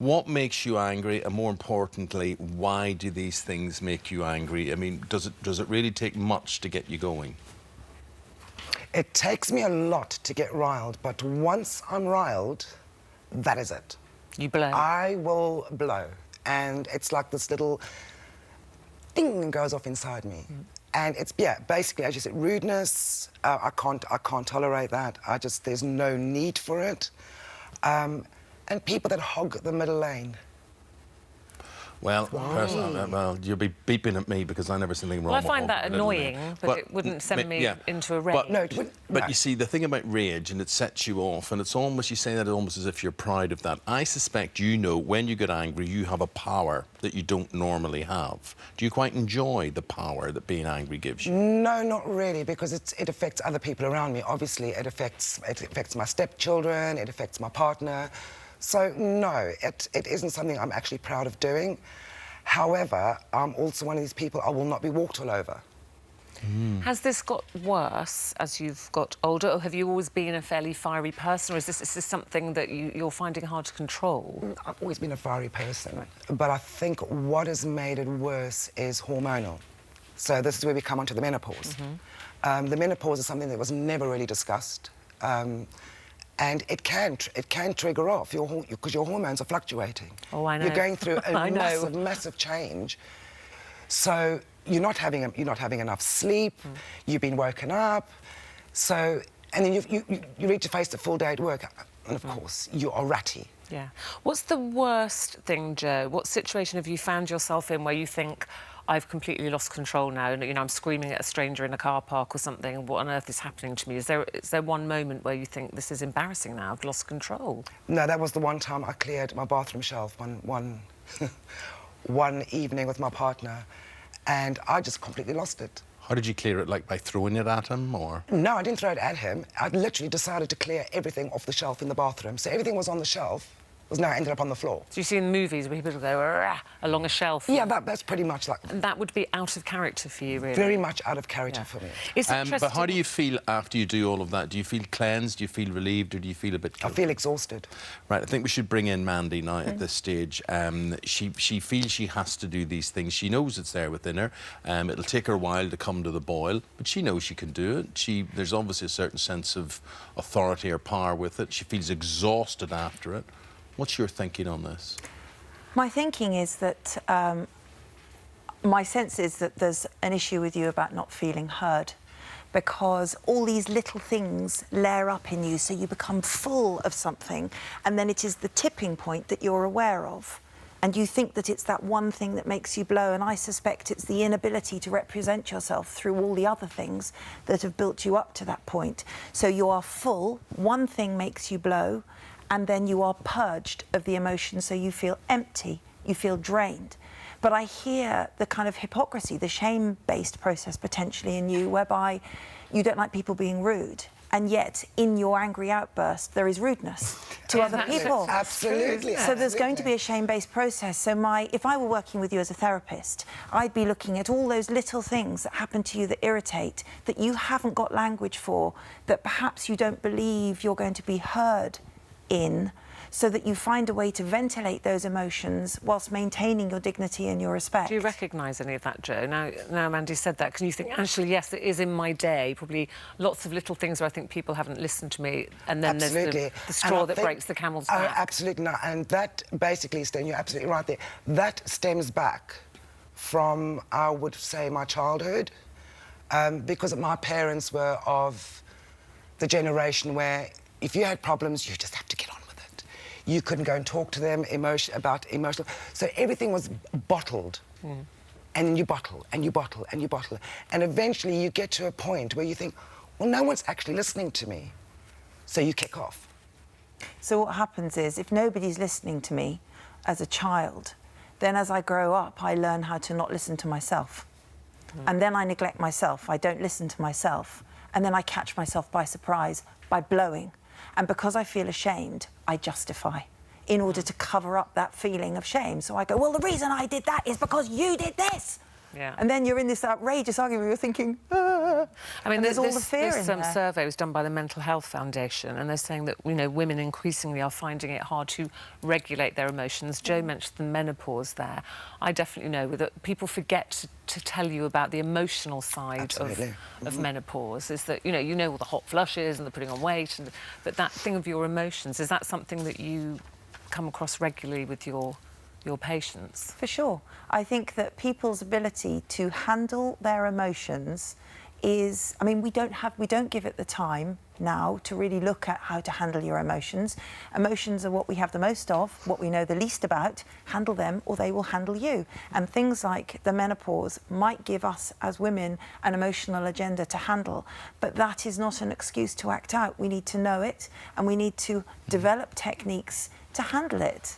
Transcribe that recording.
What makes you angry, and more importantly, why do these things make you angry? I mean, does it really take much to get you going? It takes me a lot to get riled, but once I'm riled, that is it. You blow. I will blow, and it's like this little thing goes off inside me. And it's, yeah, basically, as you said, rudeness. I can't tolerate that. There's no need for it. And people that hog the middle lane. Well, personally, well, you'll be beeping at me because I never see anything wrong. Well, I with find that annoying, but it wouldn't send me into a rage. But, no, it wouldn't. But No. you see, the thing about rage, and it sets you off, and it's almost, you say that almost as if you're proud of that. I suspect you know when you get angry, you have a power that you don't normally have. Do you quite enjoy the power that being angry gives you? No, not really, because it affects other people around me. Obviously, it affects my stepchildren, it affects my partner. So, no, it isn't something I'm actually proud of doing. However, I'm also one of these people, I will not be walked all over. Has this got worse as you've got older, or have you always been a fairly fiery person, or is this something that you're finding hard to control? I've always been a fiery person, but I think what has made it worse is hormonal. So this is where we come onto the menopause. The menopause is something that was never really discussed. And it can trigger off because your hormones are fluctuating. Oh, I know. You're going through a know. massive change. So you're not having enough sleep. You've been woken up. So and then you reach to face the full day at work, and of course you are ratty. Yeah. What's the worst thing, Joe? What situation have you found yourself in where you think, I've completely lost control now, and, you know, I'm screaming at a stranger in a car park or something, what on earth is happening to me? Is there one moment where you think, this is embarrassing now, I've lost control? No, that was the one time I cleared my bathroom shelf one evening with my partner, and I just completely lost it. How did you clear it, like by throwing it at him, or...? No, I didn't throw it at him. I literally decided to clear everything off the shelf in the bathroom. So everything was on the shelf, was now ended up on the floor. So you see in movies where people go "Rah," along a shelf? Yeah, that's pretty much like... And that would be out of character for you, really? Very much out of character for me. It's interesting... But how do you feel after you do all of that? Do you feel cleansed, do you feel relieved, or do you feel a bit... I feel exhausted. Right, I think we should bring in Mandy now at this stage. She feels she has to do these things. She knows it's there within her. It'll take her a while to come to the boil, but she knows she can do it. There's obviously a certain sense of authority or power with it. She feels exhausted after it. What's your thinking on this? My thinking is that my sense is that there's an issue with you about not feeling heard, because all these little things layer up in you, so you become full of something, and then it is the tipping point that you're aware of. And you think that it's that one thing that makes you blow, and I suspect it's the inability to represent yourself through all the other things that have built you up to that point. So you are full, one thing makes you blow, and then you are purged of the emotion, so you feel empty, you feel drained. But I hear the kind of hypocrisy, the shame-based process potentially in you, whereby you don't like people being rude, and yet in your angry outburst there is rudeness to other people. Absolutely. So there's going to be a shame-based process. So if I were working with you as a therapist, I'd be looking at all those little things that happen to you that irritate, that you haven't got language for, that perhaps you don't believe you're going to be heard in, so that you find a way to ventilate those emotions whilst maintaining your dignity and your respect. Do you recognise any of that, Joe? Now Mandy said that, can you think, actually, yes, it is in my day, probably lots of little things where I think people haven't listened to me, and then there's the straw that breaks the camel's back. Absolutely not. And that basically, Stan, you're absolutely right there, that stems back from, I would say, my childhood, because my parents were of the generation where if you had problems, you just have to get on with it. You couldn't go and talk to them about emotional... So everything was bottled. And you bottle, and you bottle, and you bottle. And eventually you get to a point where you think, well, no one's actually listening to me. So you kick off. So what happens is, if nobody's listening to me as a child, then as I grow up, I learn how to not listen to myself. And then I neglect myself. I don't listen to myself. And then I catch myself by surprise by blowing. And because I feel ashamed, I justify in order to cover up that feeling of shame. So I go, well, the reason I did that is because you did this. Yeah. And then you're in this outrageous argument, you're thinking, ah. I mean, And there's all the fear this in there. survey was done by the Mental Health Foundation, and they're saying that, you know, women increasingly are finding it hard to regulate their emotions. Jo mentioned the menopause there. I definitely know that people forget to tell you about the emotional side of menopause. Is that, you know all the hot flushes and the putting on weight, but that thing of your emotions, is that something that you come across regularly with your patients? For sure. I think that people's ability to handle their emotions is, I mean, we don't give it the time now to really look at how to handle your emotions. Emotions are what we have the most of, what we know the least about. Handle them or they will handle you. And things like the menopause might give us as women an emotional agenda to handle, but that is not an excuse to act out. We need to know it and we need to develop techniques to handle it.